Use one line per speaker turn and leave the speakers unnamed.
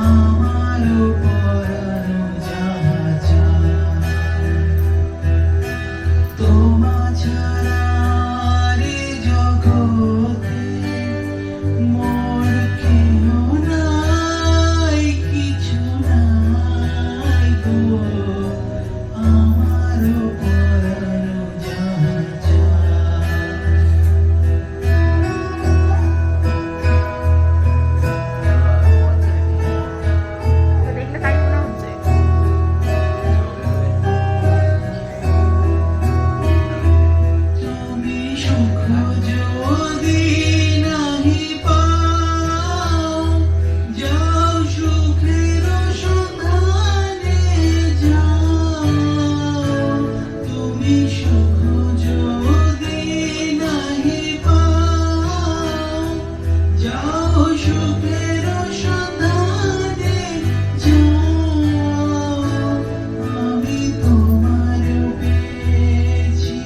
আমারও পরানো যাহা চায় তোমা ছাড়া রে জগতে মোর কেহ নাই, কিছু নাই গো। আমারও পরানো যাহা চায়
দেখলে তাই মনে হচ্ছে।
তুমি সুখ যদি নাহি পাও, যাও সুখের সন্ধানে যাও। তুমি সুখ যদি নাহি পাও, যাও সুখের সন্ধানে যাও। আমি তোমার পেয়েছি